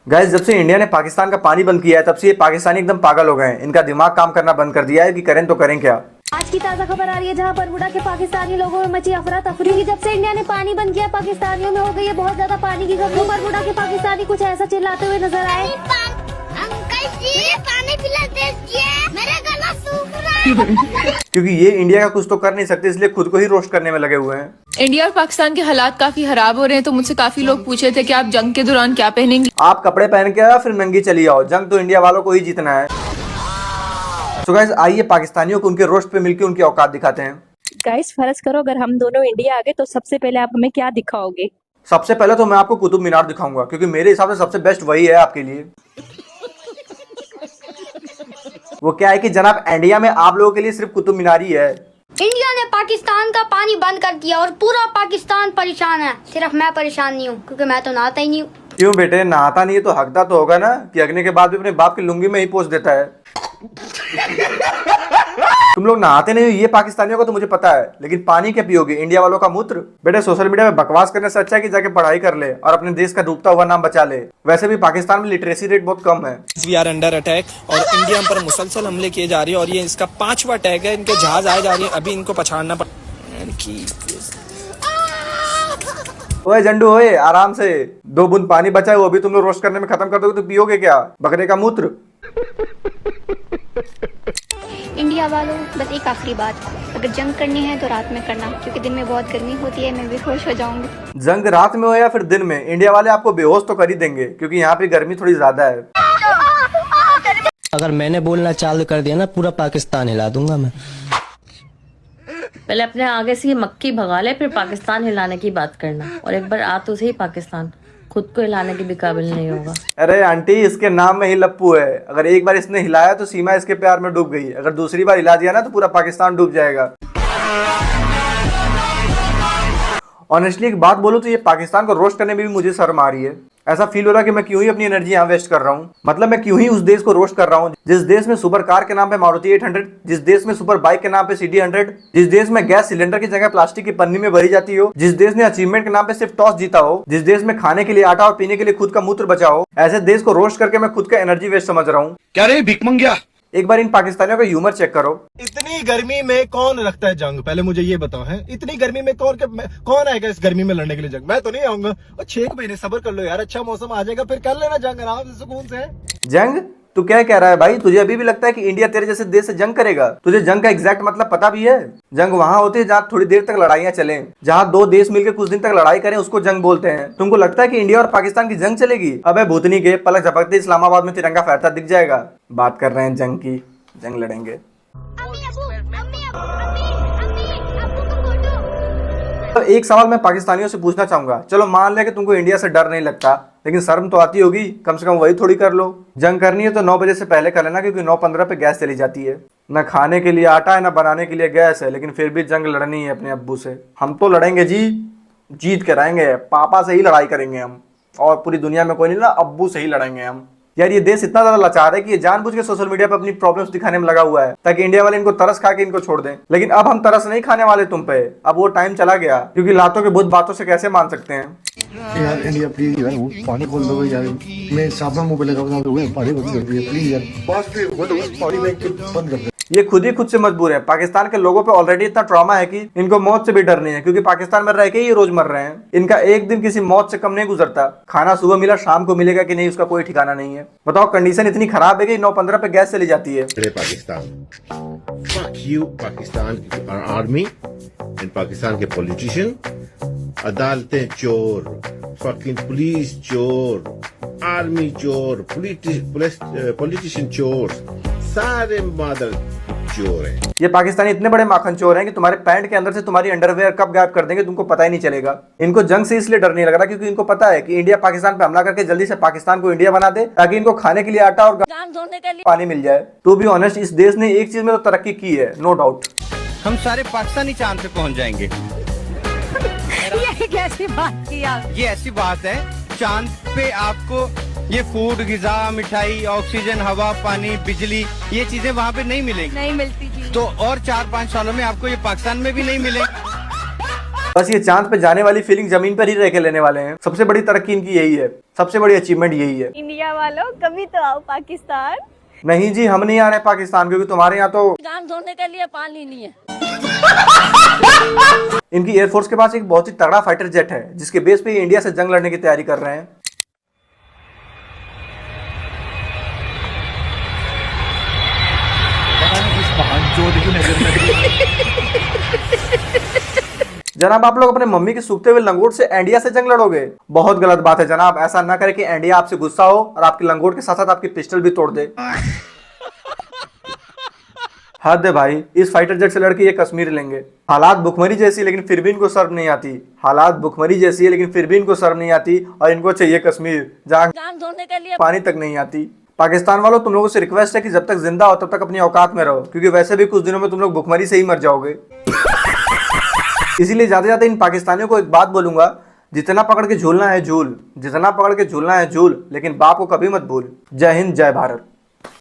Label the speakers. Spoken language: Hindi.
Speaker 1: गाइस, जब से इंडिया ने पाकिस्तान का पानी बंद किया है तब से ये पाकिस्तानी एकदम पागल हो गए हैं। इनका दिमाग काम करना बंद कर दिया है कि करें तो करें क्या।
Speaker 2: आज की ताजा खबर आ रही है जहां बरमुडा के पाकिस्तानी लोगों में मची अफरा तफरी। जब से इंडिया ने पानी बंद किया पाकिस्तानियों में हो गई है बहुत ज्यादा पानी की कमी। बरमुडा के पाकिस्तानी कुछ ऐसा चिल्लाते हुए नजर आए।
Speaker 3: अंकल जी पानी पिला दीजिए, मेरा गला सूख रहा है।
Speaker 1: क्योंकि ये इंडिया का कुछ तो कर नहीं सकते, इसलिए खुद को ही रोस्ट करने में लगे हुए हैं।
Speaker 4: इंडिया और पाकिस्तान के हालात काफी खराब हो रहे हैं, तो मुझसे काफी लोग पूछे थे कि आप जंग के दौरान क्या पहनेंगे।
Speaker 1: आप कपड़े पहन के आओ फिर नंगी चली आओ, जंग तो इंडिया वालों को ही जीतना है। तो गाइस, आइए पाकिस्तानियों को उनके रोस्ट पे मिलकर उनकी औकात दिखाते हैं।
Speaker 5: गाइस, फर्ज करो अगर हम दोनों इंडिया आ गए तो सबसे पहले आप हमें क्या दिखाओगे?
Speaker 1: सबसे पहले तो मैं आपको कुतुब मीनार दिखाऊंगा, क्योंकि मेरे हिसाब से सबसे बेस्ट वही है आपके लिए। वो क्या है कि जनाब, इंडिया में आप लोगों के लिए सिर्फ कुतुब मीनार ही है।
Speaker 3: इंडिया ने पाकिस्तान का पानी बंद कर दिया और पूरा पाकिस्तान परेशान है। सिर्फ मैं परेशान नहीं हूँ क्योंकि मैं तो नहाता ही नहीं हूँ।
Speaker 1: क्यों बेटे, नहाता नहीं है तो हकदा तो होगा ना कि हगने के बाद भी अपने बाप की लुंगी में ही पोंछ देता है। तुम लोग नहाते नहीं हो ये पाकिस्तानियों का तो मुझे पता है, लेकिन पानी क्या पियोगे, इंडिया वालों का मूत्र? बेटे, सोशल मीडिया में बकवास करने से अच्छा है कि जाके पढ़ाई कर ले और अपने देश का डूबता हुआ नाम बचा ले। वैसे भी पाकिस्तान में लिटरेसी रेट बहुत कम है।
Speaker 6: वी आर अंडर अटैक और इंडिया पर मुसलसल हमले किए जा रहे हैं और ये इसका 5वां अटैक है। इनके जहाज आए जा रहे हैं, अभी इनको पछाड़ना पड़।
Speaker 1: ओए जंडू, ओए आराम से, 2 बूंद पानी बचा है वो भी तुम लोग रोस्ट करने में खत्म कर दोगे तो पियोगे क्या, बकरे का मूत्र?
Speaker 3: इंडिया वालों, बस एक आखिरी बात, अगर जंग करनी है तो रात में करना, क्योंकि दिन में बहुत गर्मी होती है, मैं बेहोश हो जाऊंगी।
Speaker 1: जंग रात में हो या फिर दिन में, इंडिया वाले आपको बेहोश तो कर ही देंगे, क्योंकि यहाँ पे गर्मी थोड़ी ज्यादा है।
Speaker 7: अगर मैंने बोलना चालू कर दिया ना, पूरा पाकिस्तान हिला दूंगा मैं।
Speaker 8: पहले अपने आगे से ये मक्खी भगा ले, फिर पाकिस्तान हिलाने की बात करना। और एक बार आ तो सही पाकिस्तान, खुद को हिलाने के भी काबिल नहीं होगा।
Speaker 1: अरे आंटी, इसके नाम में ही लप्पू है। अगर एक बार इसने हिलाया तो सीमा इसके प्यार में डूब गई, अगर दूसरी बार हिला दिया ना तो पूरा पाकिस्तान डूब जाएगा। ऑनेस्टली एक बात बोलूं तो ये पाकिस्तान को रोस्ट करने में भी मुझे शर्म आ रही है। ऐसा फील हो रहा है कि मैं क्यों ही अपनी एनर्जी यहाँ वेस्ट कर रहा हूँ। मतलब मैं क्यों ही उस देश को रोस्ट कर रहा हूँ जिस देश में सुपर कार के नाम पे मारुति 800, जिस देश में सुपर बाइक के नाम पे CD 100, जिस देश में गैस सिलेंडर की जगह प्लास्टिक की पन्नी में भरी जाती हो, जिस देश ने अचीवमेंट के नाम पे सिर्फ टॉस जीता हो, जिस देश में खाने के लिए आटा और पीने के लिए खुद का मूत्र बचा हो। ऐसे देश को रोस्ट करके मैं खुद का एनर्जी वेस्ट समझ रहा हूँ।
Speaker 9: क्या रे भिखमंगिया,
Speaker 1: एक बार इन पाकिस्तानियों का ह्यूमर चेक करो।
Speaker 9: इतनी गर्मी में कौन रखता है जंग? पहले मुझे ये बताओ, है इतनी गर्मी में कौन आएगा इस गर्मी में लड़ने के लिए जंग? मैं तो नहीं आऊंगा। और 6 महीने सब्र कर लो यार, अच्छा मौसम आ जाएगा फिर कर लेना जंग आराम से सुकून से।
Speaker 1: जंग? तू क्या कह रहा है भाई? तुझे अभी भी लगता है कि इंडिया तेरे जैसे देश से जंग करेगा? तुझे जंग का एग्जैक्ट मतलब पता भी है? जंग वहां होती है जहाँ थोड़ी देर तक लड़ाइयाँ चलें, जहाँ 2 देश मिलकर कुछ दिन तक लड़ाई करें, उसको जंग बोलते हैं। तुमको लगता है कि इंडिया और पाकिस्तान की जंग चलेगी? अबे भूतनी के, पलक झपकते इस्लामाबाद में तिरंगा फहरता दिख जाएगा। बात कर रहे हैं जंग की, जंग लड़ेंगे। तो एक सवाल मैं पाकिस्तानियों से पूछना चाहूंगा, चलो मान ले कि तुमको इंडिया से डर नहीं लगता, लेकिन शर्म तो आती होगी, कम से कम वही थोड़ी कर लो। जंग करनी है तो 9 बजे से पहले कर लेना, क्योंकि 9:15 पे गैस चली जाती है। न खाने के लिए आटा है, न बनाने के लिए गैस है, लेकिन फिर भी जंग लड़नी है अपने अब्बू से। हम तो लड़ेंगे जी, जीत के रहेंगे। पापा से ही लड़ाई करेंगे हम, और पूरी दुनिया में कोई नहीं ना, अब्बू से ही लड़ेंगे हम। यार ये देश इतना ज्यादा लाचार है कि ये जानबूझ के सोशल मीडिया पर अपनी प्रॉब्लम्स दिखाने में लगा हुआ है ताकि इंडिया वाले इनको तरस खा के इनको छोड़ दें। लेकिन अब हम तरस नहीं खाने वाले तुम पे, अब वो टाइम चला गया, क्योंकि लातों के बुत बातों से कैसे मान सकते हैं।
Speaker 10: यार इंडिया प्लीज यार, वो पानी खोल दो यार, मैं साबुन मुंह पे लगा हुआ पानी बंद कर दो प्लीज यार, बस पानी में बंद कर दो।
Speaker 1: ये खुद ही खुद से मजबूर है। पाकिस्तान के लोगों पे ऑलरेडी इतना ट्रॉमा है कि इनको मौत से भी डर नहीं है, क्योंकि पाकिस्तान में रह के ही रोज मर रहे हैं। इनका एक दिन किसी मौत से कम नहीं गुजरता। खाना सुबह मिला शाम को मिलेगा कि नहीं उसका कोई ठिकाना नहीं है। बताओ, कंडीशन इतनी खराब है कि 9:15 पे गैस चली जाती है।
Speaker 11: Pakistan, fuck you Pakistan army and Pakistan के पॉलिटिशियन, अदालतें चोर, फकिंग पुलिस चोर, आर्मी चोर, पॉलिटिशियन चोर, सारे मदर चोर हैं।
Speaker 1: ये पाकिस्तानी इतने बड़े माखन चोर हैं कि तुम्हारे पैंट के अंदर से तुम्हारी अंडरवेयर कब गायब कर देंगे तुमको पता ही नहीं चलेगा। इनको जंग से इसलिए डर नहीं लग रहा क्योंकि इनको पता है कि इंडिया पाकिस्तान पे हमला करके जल्दी से पाकिस्तान को इंडिया बना दे, ताकि इनको खाने के लिए आटा और पानी मिल जाए। तो भी ऑनेस्ट, इस देश ने एक चीज में तो तरक्की की है, नो डाउट।
Speaker 6: हम सारे पाकिस्तानी चांद पे पहुंच जाएंगे।
Speaker 5: ये कैसी बात की आप?
Speaker 6: ये ऐसी बात है, चांद पे आपको ये फूड, गिजा, मिठाई, ऑक्सीजन, हवा, पानी, बिजली, ये चीजें वहाँ पे नहीं मिलेंगी।
Speaker 5: नहीं मिलती जी।
Speaker 6: तो और 4-5 सालों में आपको ये पाकिस्तान में भी नहीं मिलेंगी।
Speaker 1: बस ये चांद पे जाने वाली फीलिंग जमीन पर ही रह के लेने वाले हैं। सबसे बड़ी तरक्की इनकी यही है, सबसे बड़ी अचीवमेंट यही है।
Speaker 5: इंडिया वालों कभी तो आओ पाकिस्तान।
Speaker 1: नहीं जी, हम नहीं आ रहे पाकिस्तान, क्योंकि तुम्हारे यहाँ तो
Speaker 8: काम धोने के लिए पानी नहीं है।
Speaker 1: इनकी एयरफोर्स के पास एक बहुत ही तगड़ा फाइटर जेट है, जिसके बेस पे ये इंडिया से जंग लड़ने की तैयारी कर रहे हैं। जनाब, आप लोग अपने मम्मी के सूखते हुए लंगोट से इंडिया से जंग लड़ोगे? बहुत गलत बात है जनाब। ऐसा ना करे कि इंडिया आपसे गुस्सा हो और आपकी लंगोट के साथ साथ आपकी पिस्टल भी तोड़ दे। हद है भाई, इस फाइटर जेट से लड़के ये कश्मीर लेंगे। हालात भुखमरी जैसी, लेकिन फिर भी इनको शर्म नहीं आती। हालात भुखमरी जैसी है, लेकिन फिर भी इनको शर्म नहीं आती, और इनको चाहिए कश्मीर, जहाँ
Speaker 8: काम धोने के लिए
Speaker 1: पानी तक नहीं आती। पाकिस्तान वालों, तुम लोगों से रिक्वेस्ट है कि जब तक जिंदा हो तब तक अपनी औकात में रहो, क्योंकि वैसे भी कुछ दिनों में तुम लोग भुखमरी से ही मर जाओगे। इसीलिए जाते जाते इन पाकिस्तानियों को एक बात बोलूंगा, जितना पकड़ के झूलना है झूल, जितना पकड़ के झूलना है झूल, लेकिन बाप को कभी मत भूल। जय हिंद, जय भारत।